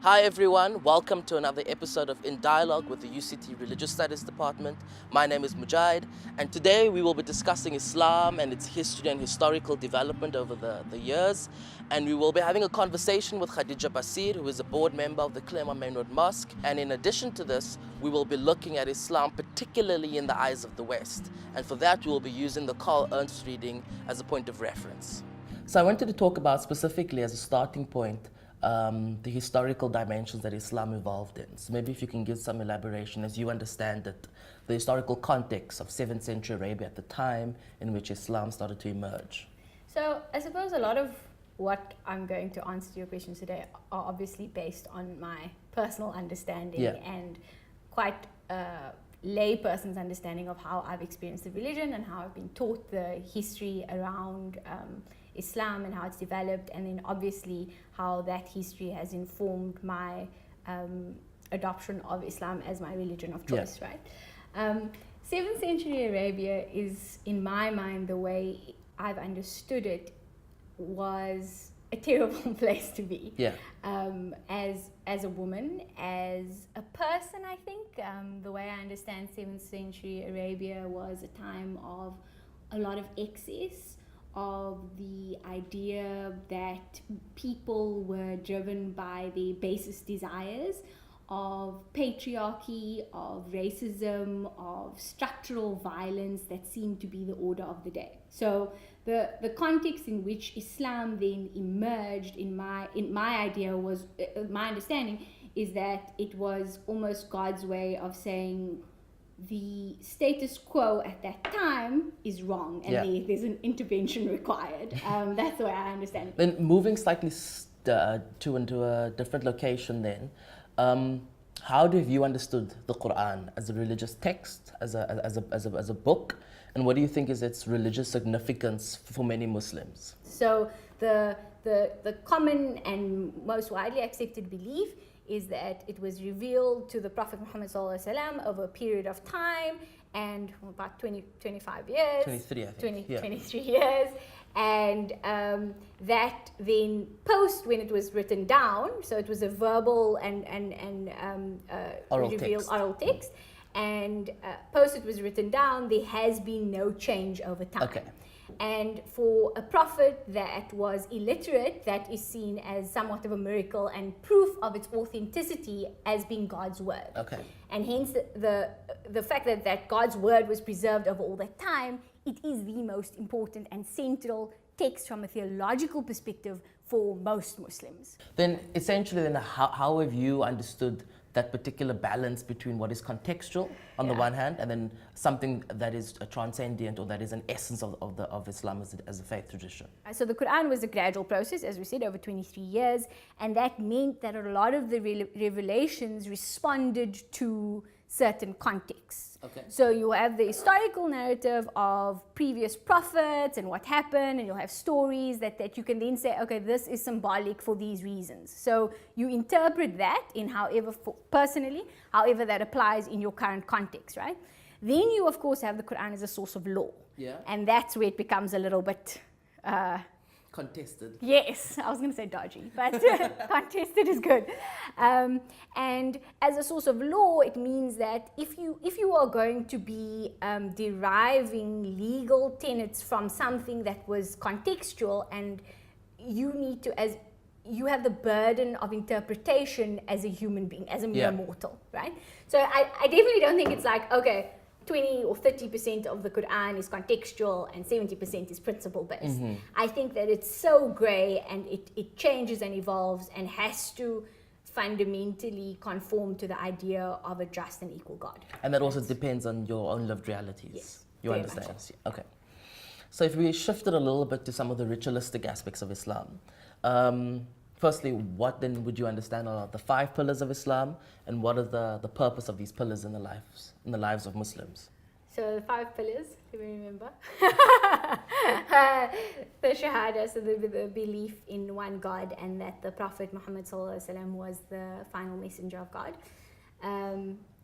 Hi everyone, welcome to another episode of In Dialogue with the UCT Religious Studies Department. My name is Mujahid, and today we will be discussing Islam and its history and historical development over the years. And we will be having a conversation with Khadeeja Bassier, who is a board member of the Claremont Main Road Mosque. And in addition to this, we will be looking at Islam particularly in the eyes of the West. And for that, we will be using the Carl Ernst reading as a point of reference. So I wanted to talk about specifically as a starting point the historical dimensions that Islam evolved in. So maybe if you can give some elaboration as you understand it, the historical context of 7th century Arabia at the time in which Islam started to emerge. So I suppose a lot of what I'm going to answer to your questions today are obviously based on my personal understanding and quite lay person's understanding of how I've experienced the religion and how I've been taught the history around Islam and how it's developed, and then obviously how that history has informed my adoption of Islam as my religion of choice, right? 7th century Arabia is, in my mind, the way I've understood it, was a terrible place to be. As a woman, as a person, I think. The way I understand 7th century Arabia was a time of a lot of excess, of the idea that people were driven by their basest desires, of patriarchy, of racism, of structural violence that seemed to be the order of the day. So the context in which Islam then emerged in my idea was, my understanding is that it was almost God's way of saying the status quo at that time is wrong, and there's an intervention required. That's the way I understand it. Then moving slightly into a different location then, how have you understood the Quran as a religious text, as a book, and what do you think is its religious significance for many Muslims? So the common and most widely accepted belief is that it was revealed to the Prophet Muhammad ﷺ over a period of time, and about 25 years. 23, I think. 23 years. And that then when it was written down, so it was a verbal and oral text, and post it was written down, there has been no change over time. Okay. And for a prophet that was illiterate, that is seen as somewhat of a miracle and proof of its authenticity as being God's word. Okay. And hence the fact that God's word was preserved over all that time, it is the most important and central text from a theological perspective for most Muslims. Then essentially, how have you understood that particular balance between what is contextual on the one hand, and then something that is transcendent, or that is an essence of Islam as a faith tradition? So the Quran was a gradual process, as we said, over 23 years, and that meant that a lot of the revelations responded to certain contexts. Okay. So you have the historical narrative of previous prophets and what happened, and you'll have stories that you can then say, okay, this is symbolic for these reasons. So you interpret that in however that applies in your current context, right? Then you, of course, have the Quran as a source of law. Yeah. And that's where it becomes a little bit contested. Yes, I was going to say dodgy, but contested is good. And as a source of law, it means that if you are going to be deriving legal tenets from something that was contextual, and you need to, as you have the burden of interpretation as a human being, as a mere mortal, right? So I definitely don't think it's like, okay, 20 or 30% of the Quran is contextual and 70% is principle based. Mm-hmm. I think that it's so grey, and it changes and evolves and has to fundamentally conform to the idea of a just and equal God. And that also depends on your own lived realities. Yes, your understanding. Okay. So if we shifted a little bit to some of the ritualistic aspects of Islam, firstly, what then would you understand are the 5 pillars of Islam, and what are the purpose of these pillars in the lives of Muslims? So the 5 pillars, do we remember? The SHAHADA, so the belief in one God, and that the Prophet Muhammad ﷺ was the final messenger of God.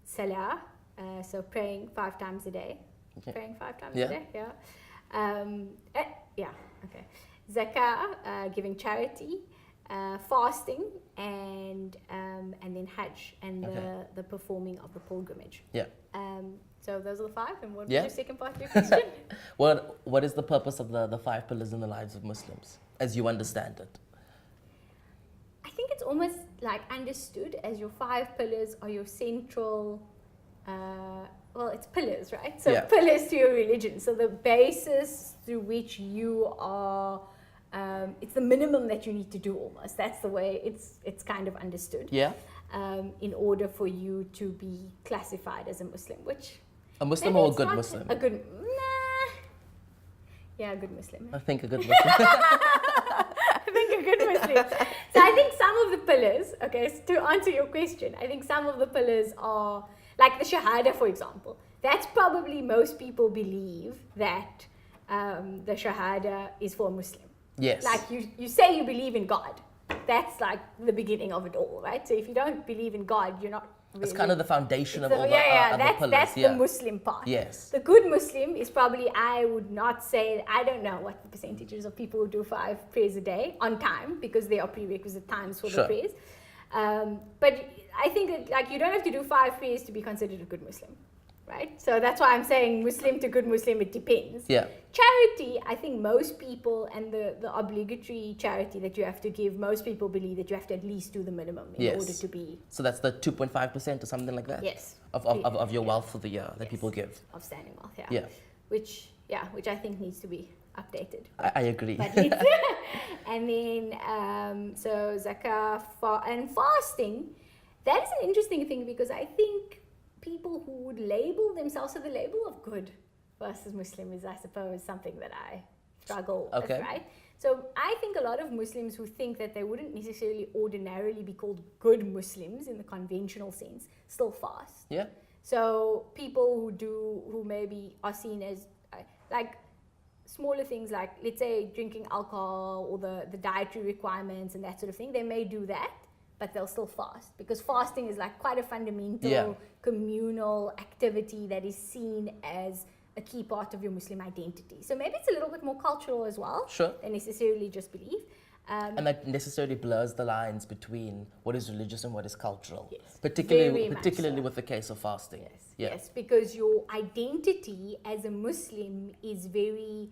Salah, so praying 5 times a day. Okay. Praying 5 times a day, Zakah, giving charity. Fasting, and Hajj and the performing of the pilgrimage. Yeah. So those are the 5. And what was Yeah. your second part of your question? What is the purpose of the 5 pillars in the lives of Muslims, as you understand it? I think it's almost like understood as your 5 pillars are your central, well, it's pillars, right? So pillars to your religion. So the basis through which you are, it's the minimum that you need to do almost. That's the way it's kind of understood. Yeah. In order for you to be classified as a Muslim, which... A Muslim or a good Muslim? A good... Yeah, a good Muslim. I think a good Muslim. I think a good Muslim. So I think some of the pillars, okay, so to answer your question, I think some of the pillars are, like the Shahada, for example. That's probably most people believe that the Shahada is for a Muslim. Yes. Like you say you believe in God. That's like the beginning of it all, right? So if you don't believe in God, you're not really... It's kind of the foundation of all the other pillars. That's the Muslim part. Yes. The good Muslim is probably, I would not say, I don't know what the percentages of people who do 5 prayers a day on time, because there are prerequisite times for the prayers. But I think that, like, you don't have to do 5 prayers to be considered a good Muslim. Right? So that's why I'm saying Muslim to good Muslim, it depends. Yeah. Charity, I think most people, and the obligatory charity that you have to give, most people believe that you have to at least do the minimum in order to be... So that's the 2.5% or something like that? Yes. Of your wealth for the year that people give? Of standing wealth, Yeah. Which I think needs to be updated. I agree. And then, so zakah and fasting, that is an interesting thing, because I think people who would label themselves, so the label of good versus Muslim is, I suppose, something that I struggle with, right? So I think a lot of Muslims who think that they wouldn't necessarily ordinarily be called good Muslims in the conventional sense, still fast. Yeah. So people who maybe are seen as like smaller things, like let's say drinking alcohol or the dietary requirements and that sort of thing, they may do that, but they'll still fast, because fasting is like quite a fundamental communal activity that is seen as a key part of your Muslim identity. So maybe it's a little bit more cultural as well than necessarily just belief. And that necessarily blurs the lines between what is religious and what is cultural, particularly with the case of fasting. Yes, because your identity as a Muslim is very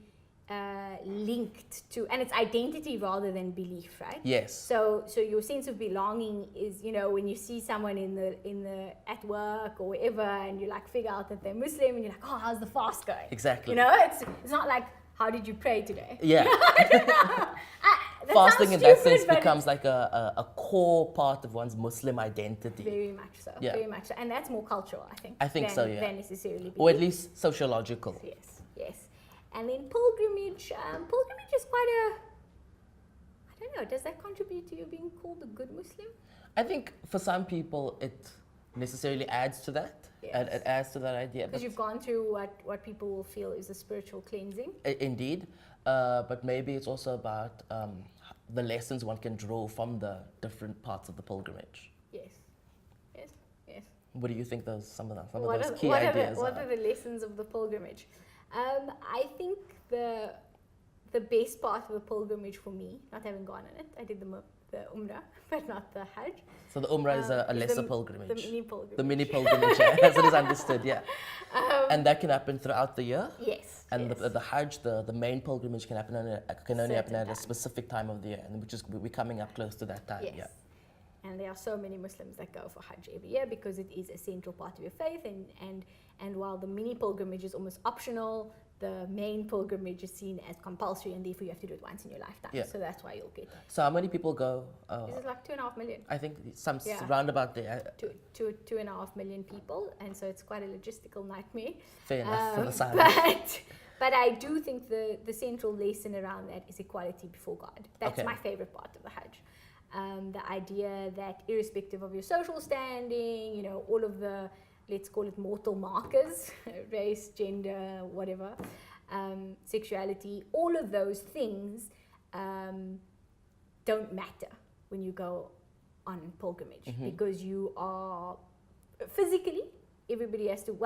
linked to, and it's identity rather than belief, right? Yes. So your sense of belonging is, when you see someone in the at work or wherever, and you like figure out that they're Muslim, and you're like, oh, how's the fast going? Exactly. It's not like, how did you pray today? Yeah. Fasting in that sense becomes like a core part of one's Muslim identity. Very much so. Yeah. Very much so. And that's more cultural, I think so, yeah. Than necessarily belief. Or at least sociological. Yes. And then pilgrimage is quite I don't know, does that contribute to you being called a good Muslim? I think for some people it necessarily adds to that. Yes. It adds to that idea. Because you've gone through what people will feel is a spiritual cleansing. Indeed. But maybe it's also about the lessons one can draw from the different parts of the pilgrimage. Yes. What do you think some of those key ideas are? What are the lessons of the pilgrimage? I think the best part of the pilgrimage for me, not having gone on it, I did the Umrah, but not the Hajj. So the Umrah is a lesser pilgrimage. The mini pilgrimage. The mini pilgrimage, as it is understood, yeah. And that can happen throughout the year? Yes. And the Hajj, the main pilgrimage can only happen at a specific time of the year, and we're coming up close to that time. Yes. Yeah. And there are so many Muslims that go for Hajj every year because it is a central part of your faith, and while the mini pilgrimage is almost optional, the main pilgrimage is seen as compulsory, and therefore you have to do it once in your lifetime. Yeah. So that's why you'll get it. So how many people go? This is like 2.5 million. I think some roundabout there. 2.5 million people, and so it's quite a logistical nightmare. Fair enough for the silence. But I do think the central lesson around that is equality before God. That's my favorite part of the Hajj. The idea that irrespective of your social standing, all of the, let's call it mortal markers, race, gender, whatever, sexuality, all of those things don't matter when you go on pilgrimage, because you are physically, everybody has to,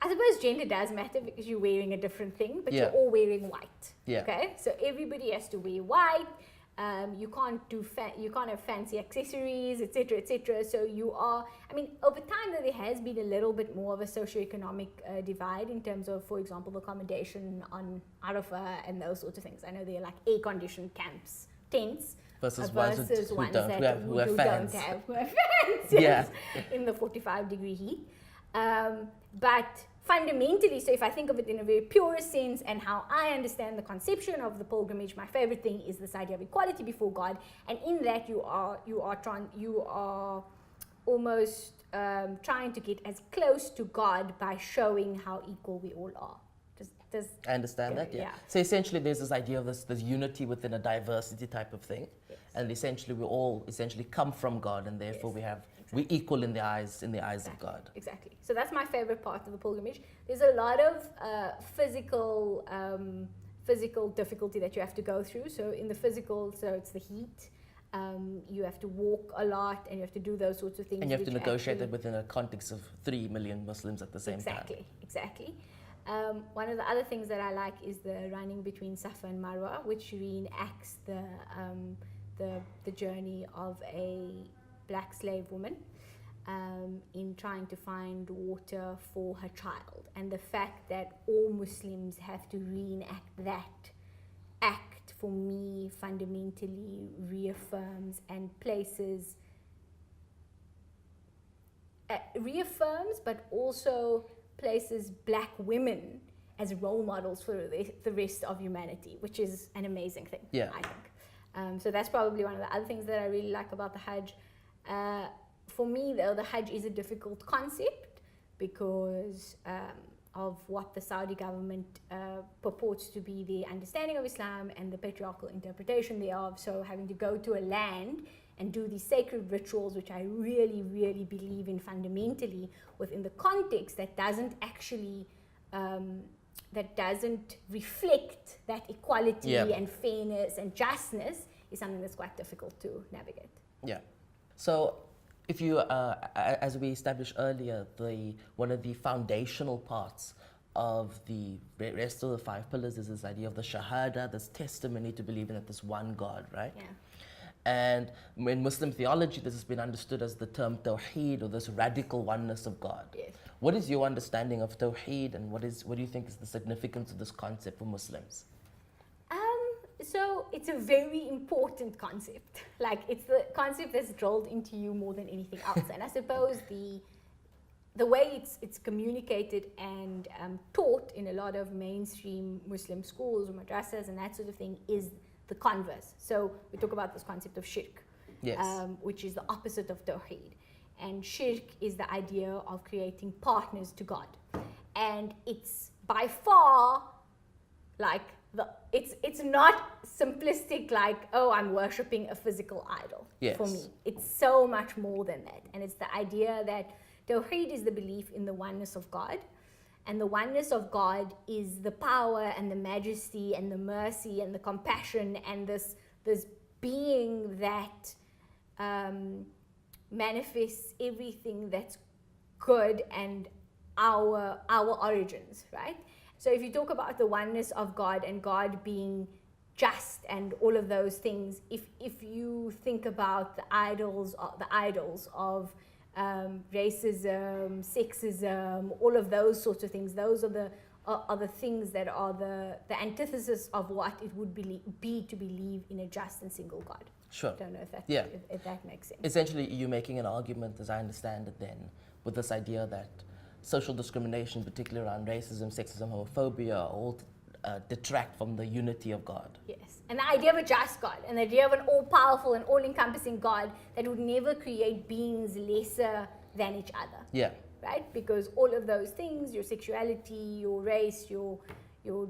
I suppose gender does matter because you're wearing a different thing, but you're all wearing white. Yeah. Okay, so everybody has to wear white. You can't have fancy accessories, etc., etc. So you are, I mean, over time though, there has been a little bit more of a socioeconomic divide in terms of, for example, accommodation on Arafah and those sorts of things. I know they're like air-conditioned camps, tents, versus ones who that who have fans. don't have, who have fans, yes, in the 45-degree heat. But fundamentally, so if I think of it in a very purest sense and how I understand the conception of the pilgrimage, my favorite thing is this idea of equality before God, and in that you are almost trying to get as close to God by showing how equal we all are. I understand that, yeah. So essentially there's this idea of this unity within a diversity type of thing. Yes. And essentially we all essentially come from God, and therefore we're equal in the eyes of God. Exactly. So that's my favorite part of the pilgrimage. There's a lot of physical difficulty that you have to go through. So in the physical, so it's the heat. You have to walk a lot, and you have to do those sorts of things. And you have to negotiate it within a context of 3 million Muslims at the same time. Exactly. One of the other things that I like is the running between Safa and Marwah, which reenacts the journey of a black slave woman in trying to find water for her child. And the fact that all Muslims have to reenact that act, for me, fundamentally reaffirms and places, but also places black women as role models for the rest of humanity, which is an amazing thing, I think. So that's probably one of the other things that I really like about the Hajj. For me, though, the Hajj is a difficult concept because of what the Saudi government purports to be the understanding of Islam and the patriarchal interpretation thereof. So having to go to a land and do these sacred rituals, which I really, really believe in fundamentally, within the context that doesn't actually, that doesn't reflect that equality and fairness and justness, is something that's quite difficult to navigate. Yeah. So if you, as we established earlier, one of the foundational parts of the rest of the 5 pillars is this idea of the Shahada, this testimony to believing that there's one God, right? Yeah. And in Muslim theology, this has been understood as the term Tawhid, or this radical oneness of God. Yes. What is your understanding of Tawhid, and what do you think is the significance of this concept for Muslims? So it's a very important concept. Like, it's the concept that's drilled into you more than anything else. And I suppose the way it's communicated and taught in a lot of mainstream Muslim schools or madrasas and that sort of thing is the converse. So we talk about this concept of SHIRK, which is the opposite of Tawhid. And SHIRK is the idea of creating partners to God. And it's by far like it's not simplistic, like, oh, I'm worshipping a physical idol. For me, it's so much more than that. And it's the idea that Tawhid is the belief in the oneness of God, and the oneness of God is the power and the majesty and the mercy and the compassion and this being that manifests everything that's good and our origins, right? So if you talk about the oneness of God and God being just and all of those things, if you think about the idols of racism, sexism, all of those sorts of things, those are the things that are the antithesis of what it would be to believe in a just and single God. Sure. I don't know if that makes sense. Essentially, you're making an argument, as I understand it then, with this idea that social discrimination, particularly around racism, sexism, homophobia, all detract from the unity of God. Yes, and the idea of a just God, and the idea of an all-powerful and all-encompassing God that would never create beings lesser than each other. Yeah. Right? Because all of those things, your sexuality, your race, your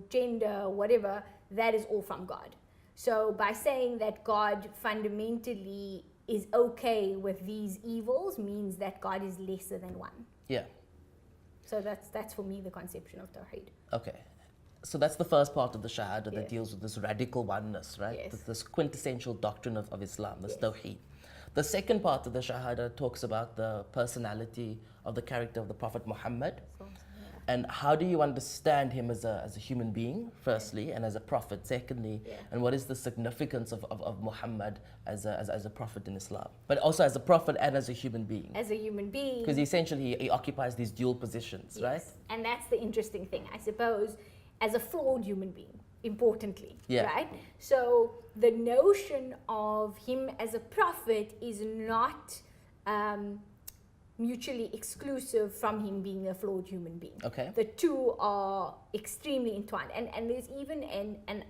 gender, whatever, that is all from God. So by saying that God fundamentally is okay with these evils means that God is lesser than one. Yeah. So that's for me the conception of Tawhid. Okay. So that's the first part of the Shahada that deals with this radical oneness, right? Yes. This quintessential doctrine of Islam, this Tawhid. The second part of the Shahada talks about the personality of the character of the Prophet Muhammad. And how do you understand him as a human being, firstly, and as a prophet, secondly? And what is the significance of Muhammad as a prophet in Islam? But also as a prophet and as a human being. As a human being. Because essentially he occupies these dual positions, right? And that's the interesting thing, I suppose, as a flawed human being, importantly, right? So the notion of him as a prophet is not mutually exclusive from him being a flawed human being. Okay. The two are extremely entwined. And there's even an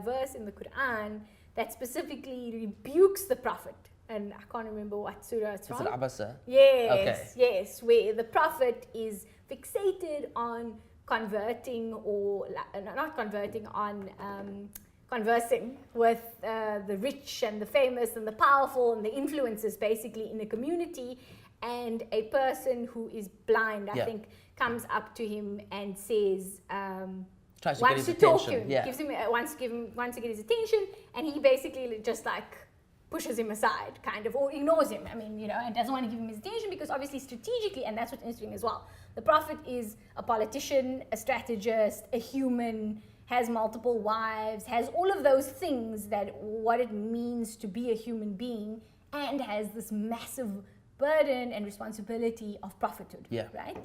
verse in the Quran that specifically rebukes the prophet. And I can't remember what surah it's from. Is it Abasa? Yes, yes, where the prophet is fixated on converting or not converting, on conversing with the rich and the famous and the powerful and the influencers basically in the community. And a person who is blind, I think, comes up to him and says, wants to talk to him, wants to get his attention, and he basically just like pushes him aside, kind of, or ignores him. I mean, and doesn't want to give him his attention because obviously strategically, and that's what's interesting as well. The prophet is a politician, a strategist, a human, has multiple wives, has all of those things that what it means to be a human being, and has this massive burden and responsibility of prophethood, right?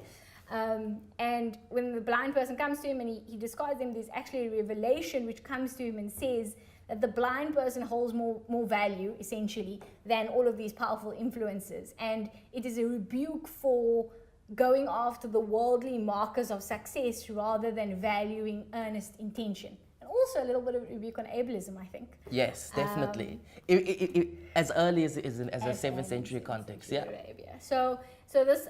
And when the blind person comes to him and he describes him, there's actually a revelation which comes to him and says that the blind person holds more value, essentially, than all of these powerful influences. And it is a rebuke for going after the worldly markers of success rather than valuing earnest intention. Also a little bit of rebuke on ableism, I think. Yes, definitely. As early as a 7th century context, Arabia. So this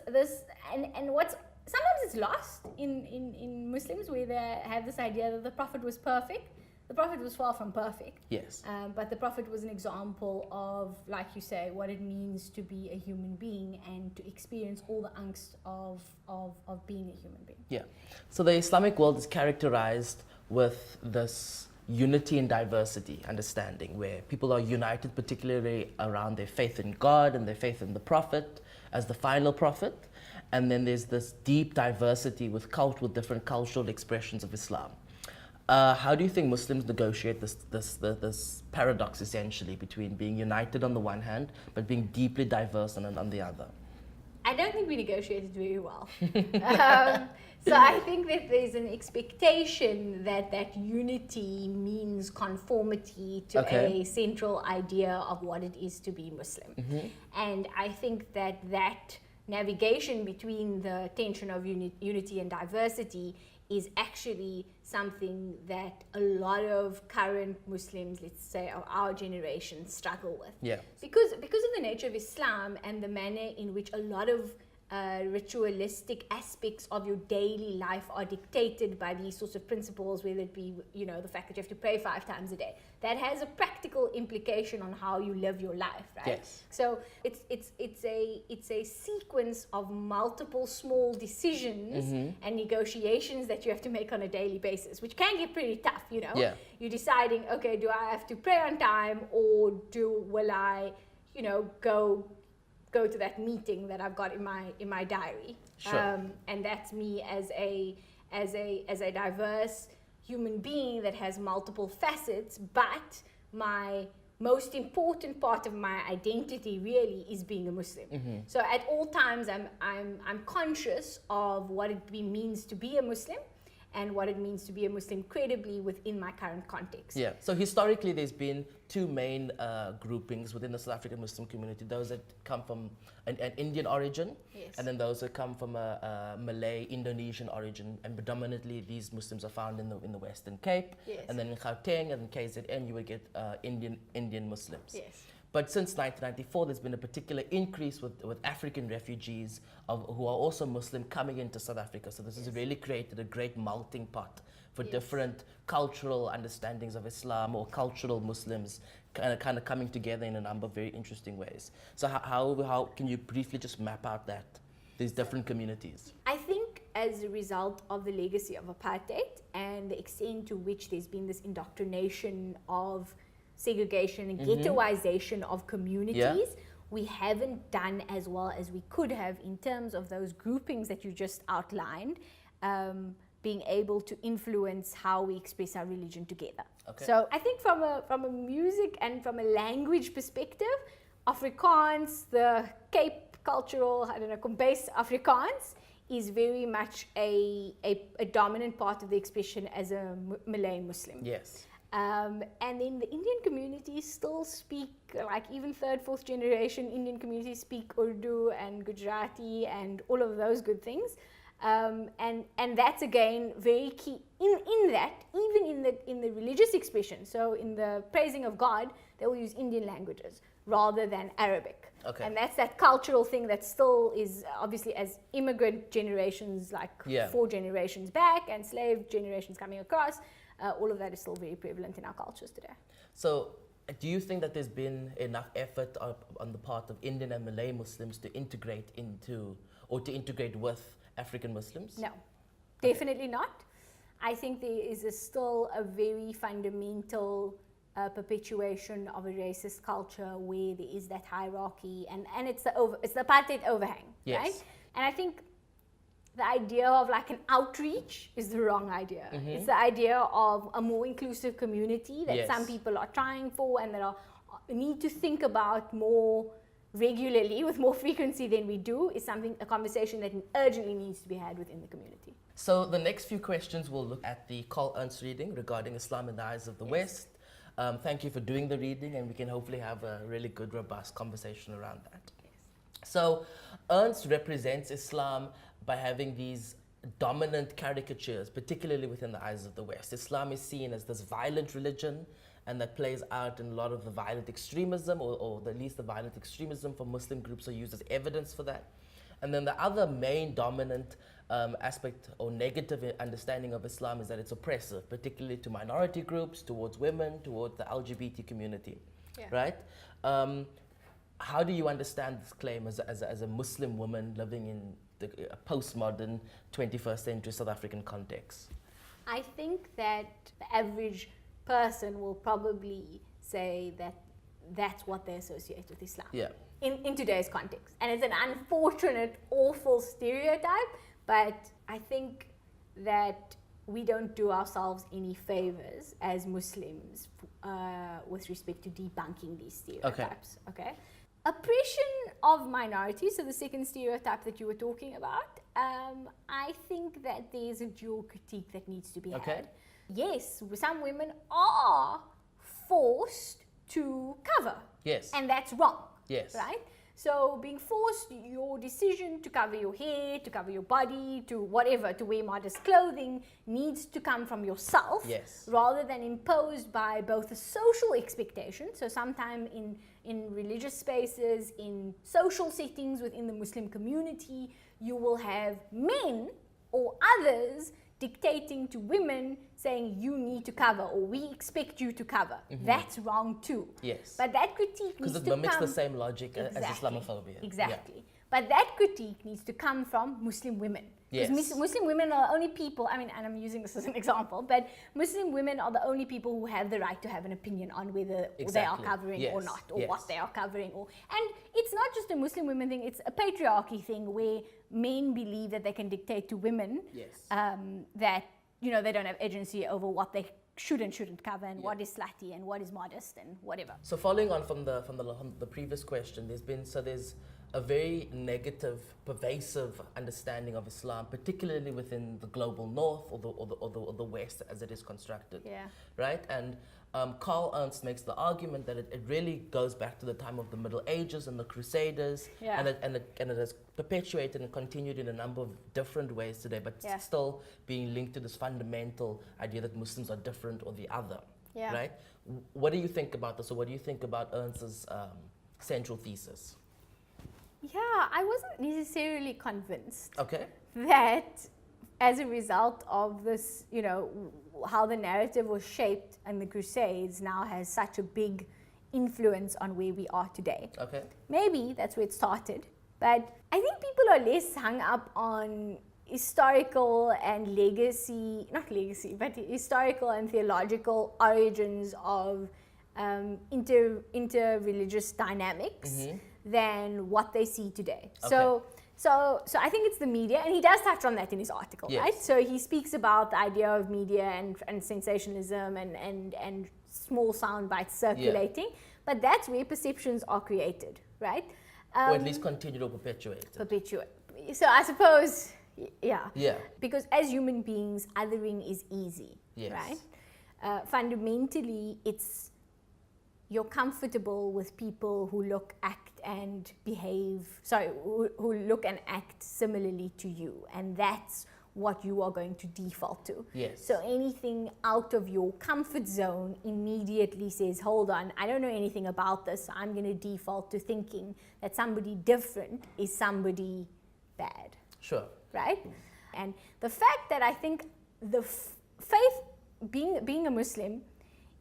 and what's sometimes it's lost in Muslims, where they have this idea that the prophet was perfect. The prophet was far from perfect. Yes. But the prophet was an example of, like you say, what it means to be a human being and to experience all the angst of being a human being. Yeah. So the Islamic world is characterized with this unity and diversity understanding, where people are united particularly around their faith in God and their faith in the Prophet as the final prophet. And then there's this deep diversity with different cultural expressions of Islam. How do you think Muslims negotiate this paradox, essentially, between being united on the one hand, but being deeply diverse on the other? I don't think we negotiated very well. So I think that there's an expectation that unity means conformity to a central idea of what it is to be Muslim. And I think that navigation between the tension of unity and diversity is actually something that a lot of current Muslims, let's say of our generation, struggle with. Yeah. Because of the nature of Islam and the manner in which a lot of ritualistic aspects of your daily life are dictated by these sorts of principles, whether it be, the fact that you have to pray 5 times a day. That has a practical implication on how you live your life, right? Yes. So it's a sequence of multiple small decisions and negotiations that you have to make on a daily basis, which can get pretty tough, Yeah. You're deciding, okay, do I have to pray on time, or will I, go to that meeting that I've got in my diary? Sure. And that's me as a diverse human being that has multiple facets, but my most important part of my identity really is being a Muslim. So at all times I'm conscious of what it means to be a Muslim and what it means to be a Muslim credibly within my current context. Yeah. So historically, there's been two main groupings within the South African Muslim community: those that come from an Indian origin, and then those that come from a Malay, Indonesian origin. And predominantly, these Muslims are found in the Western Cape, and then in Gauteng and in KZN, you would get Indian Muslims. Yes. But since 1994, there's been a particular increase with African refugees who are also Muslim coming into South Africa. So this has really created a great melting pot for different cultural understandings of Islam, or cultural Muslims kind of coming together in a number of very interesting ways. So how can you briefly just map out these different communities? I think as a result of the legacy of apartheid and the extent to which there's been this indoctrination of segregation and ghettoization of communities, we haven't done as well as we could have in terms of those groupings that you just outlined, being able to influence how we express our religion together. Okay. So I think from a music and from a language perspective, Afrikaans, the Cape cultural, Kombuis Afrikaans, is very much a dominant part of the expression as a Malay Muslim. Yes. And then the Indian communities still speak, like even third, fourth generation Indian communities speak Urdu and Gujarati and all of those good things. And that's again very key in that, even in the religious expression. So in the praising of God, they will use Indian languages rather than Arabic. Okay. And that's that cultural thing that still is obviously, as immigrant generations, like 4 generations back, and slave generations coming across, all of that is still very prevalent in our cultures today. So do you think that there's been enough effort on the part of Indian and Malay Muslims to integrate into, or to integrate with African Muslims? No, definitely not. I think there is still a very fundamental perpetuation of a racist culture where there is that hierarchy, and it's the apartheid overhang, yes. right? And I think the idea of like an outreach is the wrong idea. Mm-hmm. It's the idea of a more inclusive community that some people are trying for and that need to think about more regularly, with more frequency than we do, is a conversation that urgently needs to be had within the community. So the next few questions will look at the Carl Ernst reading regarding Islam in the Eyes of the West. Thank you for doing the reading, and we can hopefully have a really good, robust conversation around that. Yes. So Ernst represents Islam by having these dominant caricatures, particularly within the Eyes of the West. Islam is seen as this violent religion, and that plays out in a lot of the violent extremism, or at least the violent extremism for Muslim groups are used as evidence for that. And then the other main dominant aspect or negative understanding of Islam is that it's oppressive, particularly to minority groups, towards women, towards the LGBT community, right? How do you understand this claim as a Muslim woman living in a postmodern 21st century South African context? I think that the average person will probably say that that's what they associate with Islam. Yeah. In today's context. And it's an unfortunate, awful stereotype, but I think that we don't do ourselves any favors as Muslims with respect to debunking these stereotypes. Okay. Oppression of minorities, so the second stereotype that you were talking about, I think that there's a dual critique that needs to be had. Yes, some women are forced to cover. Yes. And that's wrong. Yes. Right? So being forced, your decision to cover your hair, to cover your body, to whatever, to wear modest clothing needs to come from yourself, rather than imposed by both a social expectation. So sometime in religious spaces, in social settings within the Muslim community, you will have men or others dictating to women, saying you need to cover, or we expect you to cover. Mm-hmm. That's wrong too. Yes. But that critique needs to come... Because it mimics the same logic as Islamophobia. Exactly. Yeah. But that critique needs to come from Muslim women. Yes. Because Muslim women are the only people, and I'm using this as an example, but Muslim women are the only people who have the right to have an opinion on whether they are covering or not, or what they are covering. And it's not just a Muslim women thing, it's a patriarchy thing where men believe that they can dictate to women that, they don't have agency over what they should and shouldn't cover, and what is slutty and what is modest and whatever. So following on from the previous question, there's a very negative, pervasive understanding of Islam, particularly within the global north or the west as it is constructed. Right? And Carl Ernst makes the argument that it really goes back to the time of the Middle Ages and the Crusaders, and it has perpetuated and continued in a number of different ways today, but still being linked to this fundamental idea that Muslims are different or the other. Right? What do you think about this, or what do you think about Ernst's central thesis? Yeah, I wasn't necessarily convinced that as a result of this, how the narrative was shaped and the Crusades now has such a big influence on where we are today. Maybe that's where it started, but I think people are less hung up on historical and historical and theological origins of inter-religious dynamics than what they see today. So So I think it's the media, and he does touch on that in his article, Yes. right? So he speaks about the idea of media and sensationalism and small sound bites circulating, but that's where perceptions are created, right? Or at least continued or perpetuated. So I suppose, yeah. Yeah. Because as human beings, othering is easy, Yes. right? Fundamentally, you're comfortable with people who look, act, and who look and act similarly to you, and that's what you are going to default to. Yes. So anything out of your comfort zone immediately says, hold on, I don't know anything about this, so I'm going to default to thinking that somebody different is somebody bad. Sure. Right? And the fact that I think the faith, being a Muslim,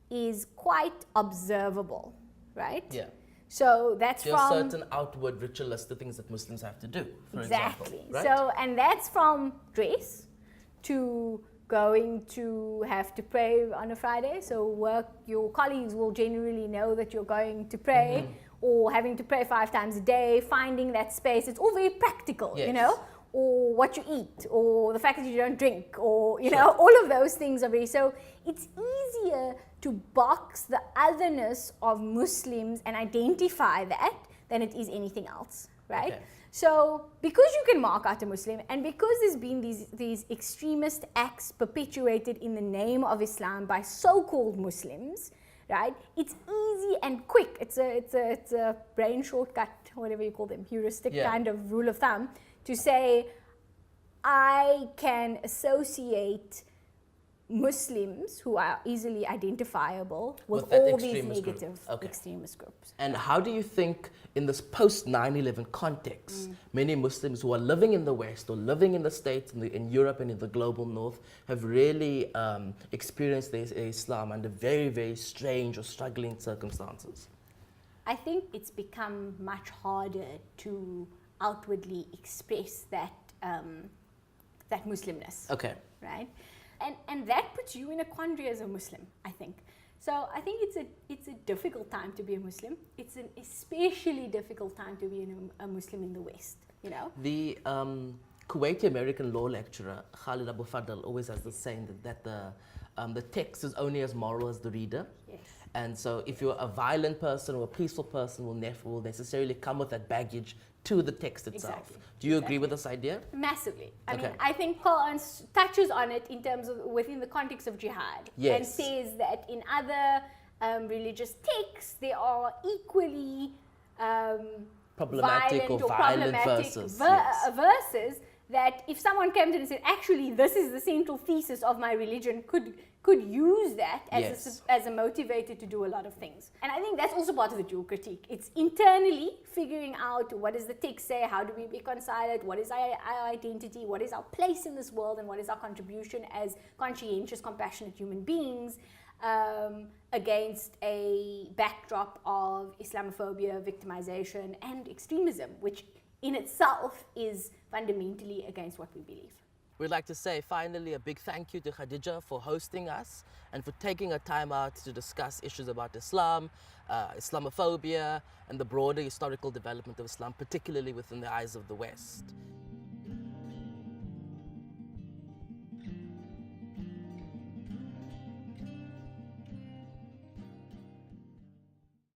is quite observable, right? Yeah. So that's There are from certain outward ritualistic things that Muslims have to do, for exactly. example. Right? So, and that's from dress to going to have to pray on a Friday. So your colleagues will generally know that you're going to pray, or having to pray 5 times a day, finding that space. It's all very practical, Yes. you know, or what you eat, or the fact that you don't drink, or, you know, all of those things are very, so it's easier to box the otherness of Muslims and identify that than it is anything else, right? Okay. So because you can mark out a Muslim, and because there's been these extremist acts perpetuated in the name of Islam by so-called Muslims, right? It's easy and quick. It's a brain shortcut, whatever you call them, heuristic kind of rule of thumb, to say I can associate Muslims who are easily identifiable with all these negative extremist groups. And how do you think, in this post 9/11 context, many Muslims who are living in the West or living in the States, in Europe and in the global North, have really experienced their Islam under very, very strange or struggling circumstances? I think it's become much harder to outwardly express that Muslimness. Okay. Right? And that puts you in a quandary as a Muslim, I think. So I think it's a difficult time to be a Muslim. It's an especially difficult time to be a Muslim in the West, you know? The Kuwaiti American law lecturer, Khalid Abu Fadl, always has the saying that the text is only as moral as the reader. Yes. And so if you're a violent person or a peaceful person, will necessarily come with that baggage to the text itself. Exactly. Do you agree with this idea? Massively. I Okay. mean, I think Quran touches on it in terms of within the context of jihad, and says that in other religious texts they are equally Problematic or violent verses. Verses that if someone came to it and said, actually, this is the central thesis of my religion, could use that as a motivator to do a lot of things. And I think that's also part of the dual critique. It's internally figuring out, what does the text say, how do we reconcile it, what is our identity, what is our place in this world, and what is our contribution as conscientious, compassionate human beings against a backdrop of Islamophobia, victimization, and extremism, which in itself is fundamentally against what we believe. We'd like to say finally a big thank you to Khadeeja for hosting us and for taking a time out to discuss issues about Islam, Islamophobia, and the broader historical development of Islam, particularly within the eyes of the West.